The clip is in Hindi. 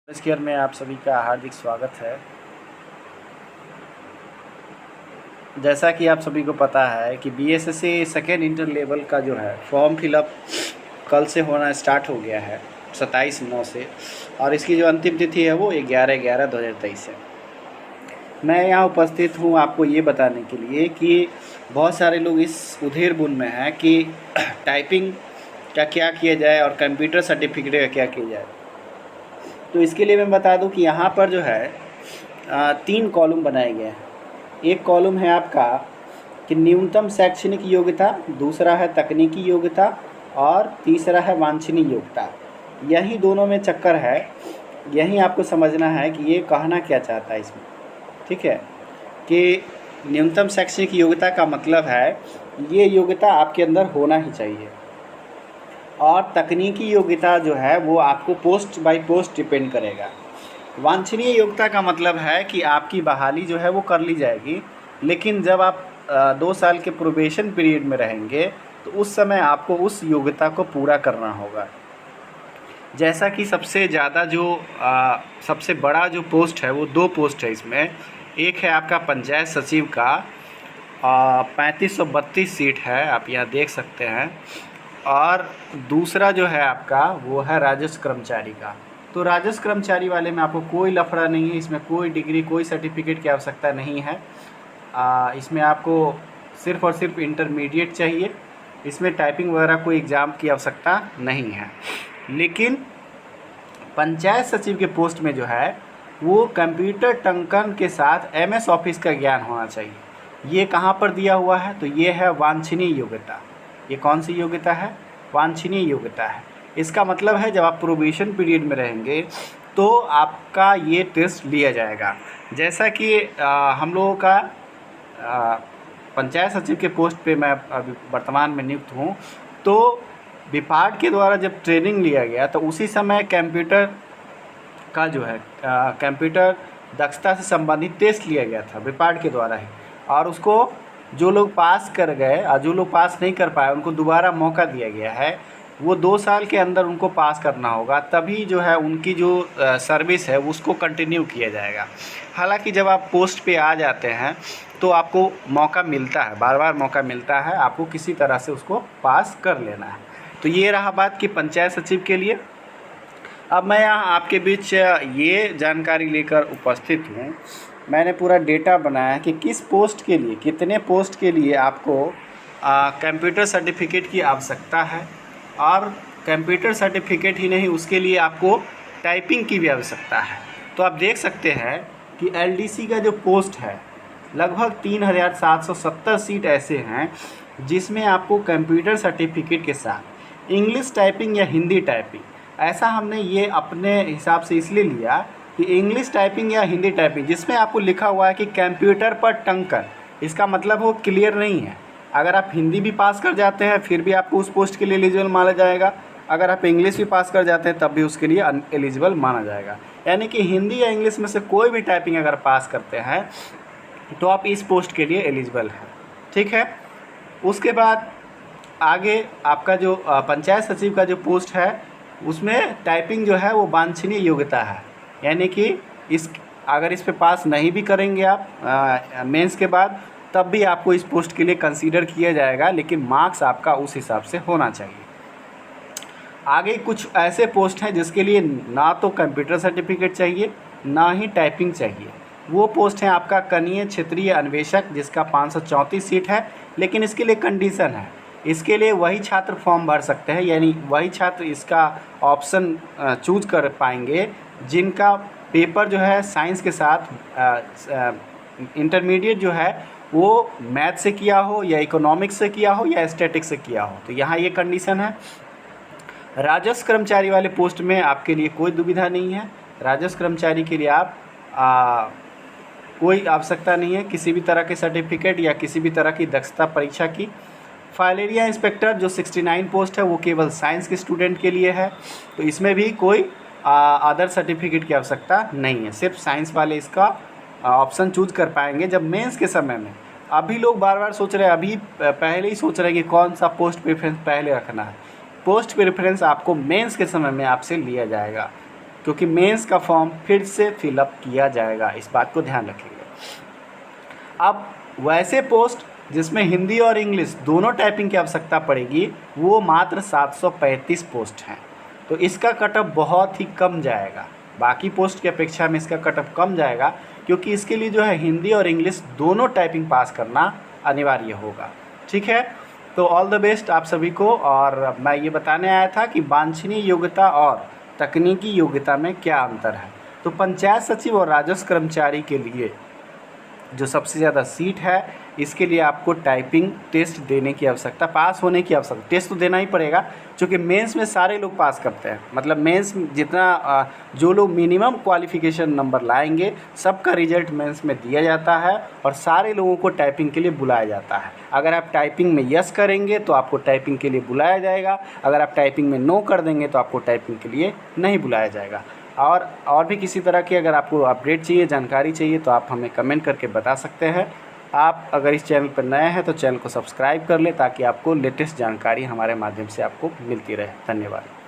नमस्कार में आप सभी का हार्दिक स्वागत है। जैसा कि आप सभी को पता है कि बीएसएससी सेकेंड इंटर लेवल का जो है फॉर्म फिलअप कल से होना स्टार्ट हो गया है 27/9 से, और इसकी जो अंतिम तिथि है वो 11/11/2023 है। मैं यहाँ उपस्थित हूँ आपको ये बताने के लिए कि बहुत सारे लोग इस उधेड़-बुन में हैं कि टाइपिंग का क्या किया जाए और कंप्यूटर सर्टिफिकेट का क्या किया जाए। तो इसके लिए मैं बता दूं कि यहाँ पर जो है 3 कॉलम बनाए गए हैं। एक कॉलम है आपका कि न्यूनतम शैक्षणिक योग्यता, दूसरा है तकनीकी योग्यता और तीसरा है वांछनीय योग्यता। यही दोनों में चक्कर है, यही आपको समझना है कि ये कहना क्या चाहता है इसमें। ठीक है, कि न्यूनतम शैक्षणिक योग्यता का मतलब है ये योग्यता आपके अंदर होना ही चाहिए, और तकनीकी योग्यता जो है वो आपको पोस्ट बाय पोस्ट डिपेंड करेगा। वांछनीय योग्यता का मतलब है कि आपकी बहाली जो है वो कर ली जाएगी, लेकिन जब आप 2 साल के प्रोबेशन पीरियड में रहेंगे तो उस समय आपको उस योग्यता को पूरा करना होगा। जैसा कि सबसे ज़्यादा जो सबसे बड़ा जो पोस्ट है वो 2 पोस्ट है इसमें। एक है आपका पंचायत सचिव का 3532 सीट है, आप यहाँ देख सकते हैं, और दूसरा जो है आपका वो है राजस्व कर्मचारी का। तो राजस्व कर्मचारी वाले में आपको कोई लफड़ा नहीं है, इसमें कोई डिग्री कोई सर्टिफिकेट की आवश्यकता नहीं है। इसमें आपको सिर्फ़ और सिर्फ इंटरमीडिएट चाहिए, इसमें टाइपिंग वगैरह कोई एग्ज़ाम की आवश्यकता नहीं है। लेकिन पंचायत सचिव के पोस्ट में जो है वो कंप्यूटर टंकन के साथ एमएस ऑफिस का ज्ञान होना चाहिए। ये कहाँ पर दिया हुआ है? तो ये है वांछनीय योग्यता। ये कौन सी योग्यता है? वांछनीय योग्यता है। इसका मतलब है जब आप प्रोबेशन पीरियड में रहेंगे तो आपका ये टेस्ट लिया जाएगा। जैसा कि हम लोगों का पंचायत सचिव के पोस्ट पे मैं अभी वर्तमान में नियुक्त हूँ, तो विभाग के द्वारा जब ट्रेनिंग लिया गया तो उसी समय कंप्यूटर का जो है कंप्यूटर दक्षता से संबंधित टेस्ट लिया गया था विभाग के द्वारा ही, और उसको जो लोग पास कर गए और जो लोग पास नहीं कर पाए उनको दोबारा मौका दिया गया है। वो 2 साल के अंदर उनको पास करना होगा, तभी जो है उनकी जो सर्विस है उसको कंटिन्यू किया जाएगा। हालांकि जब आप पोस्ट पे आ जाते हैं तो आपको मौका मिलता है, बार बार मौका मिलता है, आपको किसी तरह से उसको पास कर लेना है। तो ये रहा बात कि पंचायत सचिव के लिए। अब मैं यहाँ आपके बीच ये जानकारी लेकर उपस्थित हूँ। मैंने पूरा डेटा बनाया कि किस पोस्ट के लिए, कितने पोस्ट के लिए आपको कंप्यूटर सर्टिफिकेट की आवश्यकता है, और कंप्यूटर सर्टिफिकेट ही नहीं, उसके लिए आपको टाइपिंग की भी आवश्यकता है। तो आप देख सकते हैं कि एलडीसी का जो पोस्ट है लगभग 3770 सीट ऐसे हैं जिसमें आपको कंप्यूटर सर्टिफिकेट के साथ इंग्लिश टाइपिंग या हिंदी टाइपिंग, ऐसा हमने ये अपने हिसाब से इसलिए लिया कि इंग्लिश टाइपिंग या हिंदी टाइपिंग जिसमें आपको लिखा हुआ है कि कंप्यूटर पर टंकन, इसका मतलब वो क्लियर नहीं है। अगर आप हिंदी भी पास कर जाते हैं फिर भी आपको उस पोस्ट के लिए एलिजिबल माना जाएगा, अगर आप इंग्लिश भी पास कर जाते हैं तब भी उसके लिए एलिजिबल माना जाएगा। यानी कि हिंदी या इंग्लिश में से कोई भी टाइपिंग अगर पास करते हैं तो आप इस पोस्ट के लिए एलिजिबल हैं। ठीक है, उसके बाद आगे आपका जो पंचायत सचिव का जो पोस्ट है उसमें टाइपिंग जो है वो वांछनीय योग्यता है। यानी कि अगर इस पे पास नहीं भी करेंगे आप मेंस के बाद, तब भी आपको इस पोस्ट के लिए कंसीडर किया जाएगा, लेकिन मार्क्स आपका उस हिसाब से होना चाहिए। आगे कुछ ऐसे पोस्ट हैं जिसके लिए ना तो कंप्यूटर सर्टिफिकेट चाहिए ना ही टाइपिंग चाहिए। वो पोस्ट हैं आपका कनीय क्षेत्रीय अन्वेषक, जिसका 534 सीट है, लेकिन इसके लिए कंडीशन है, इसके लिए वही छात्र फॉर्म भर सकते हैं, यानी वही छात्र इसका ऑप्शन चूज कर पाएंगे जिनका पेपर जो है साइंस के साथ इंटरमीडिएट जो है वो मैथ से किया हो या इकोनॉमिक्स से किया हो या स्टैटिक्स से किया हो। तो यहाँ ये कंडीशन है। राजस्व कर्मचारी वाले पोस्ट में आपके लिए कोई दुविधा नहीं है। राजस्व कर्मचारी के लिए आप कोई आवश्यकता नहीं है किसी भी तरह के सर्टिफिकेट या किसी भी तरह की दक्षता परीक्षा की। फाइल एरिया इंस्पेक्टर जो 69 पोस्ट है वो केवल साइंस के स्टूडेंट के लिए है, तो इसमें भी कोई अदर सर्टिफिकेट की आवश्यकता नहीं है, सिर्फ साइंस वाले इसका ऑप्शन चूज कर पाएंगे जब मेंस के समय में। अभी लोग बार बार सोच रहे हैं, अभी पहले ही सोच रहे हैं कि कौन सा पोस्ट प्रेफरेंस पहले रखना है। पोस्ट प्रेफरेंस आपको मेंस के समय में आपसे लिया जाएगा। क्योंकि मेंस का फॉर्म फिर से फिलअप किया जाएगा, इस बात को ध्यान रखिएगा। अब वैसे पोस्ट जिसमें हिंदी और इंग्लिश दोनों टाइपिंग की आवश्यकता पड़ेगी वो मात्र 735 पोस्ट हैं, तो इसका कटअप बहुत ही कम जाएगा। बाकी पोस्ट की अपेक्षा में इसका कटअप कम जाएगा, क्योंकि इसके लिए जो है हिंदी और इंग्लिश दोनों टाइपिंग पास करना अनिवार्य होगा। ठीक है, तो ऑल द बेस्ट आप सभी को। और मैं ये बताने आया था कि वांछनीय योग्यता और तकनीकी योग्यता में क्या अंतर है। तो पंचायत सचिव और राजस्व कर्मचारी के लिए जो सबसे ज़्यादा सीट है, इसके लिए आपको टाइपिंग टेस्ट देने की आवश्यकता, पास होने की आवश्यकता, टेस्ट तो देना ही पड़ेगा, क्योंकि मेंस में सारे लोग पास करते हैं। मतलब मेंस जितना जो लोग मिनिमम क्वालिफ़िकेशन नंबर लाएंगे सबका रिजल्ट मेंस में दिया जाता है और सारे लोगों को टाइपिंग के लिए बुलाया जाता है। अगर आप टाइपिंग में यस करेंगे तो आपको टाइपिंग के लिए बुलाया जाएगा, अगर आप टाइपिंग में नो कर देंगे तो आपको टाइपिंग के लिए नहीं बुलाया जाएगा। और भी किसी तरह की अगर आपको अपडेट चाहिए, जानकारी चाहिए, तो आप हमें कमेंट करके बता सकते हैं। आप अगर इस चैनल पर नए हैं तो चैनल को सब्सक्राइब कर लें, ताकि आपको लेटेस्ट जानकारी हमारे माध्यम से आपको मिलती रहे। धन्यवाद।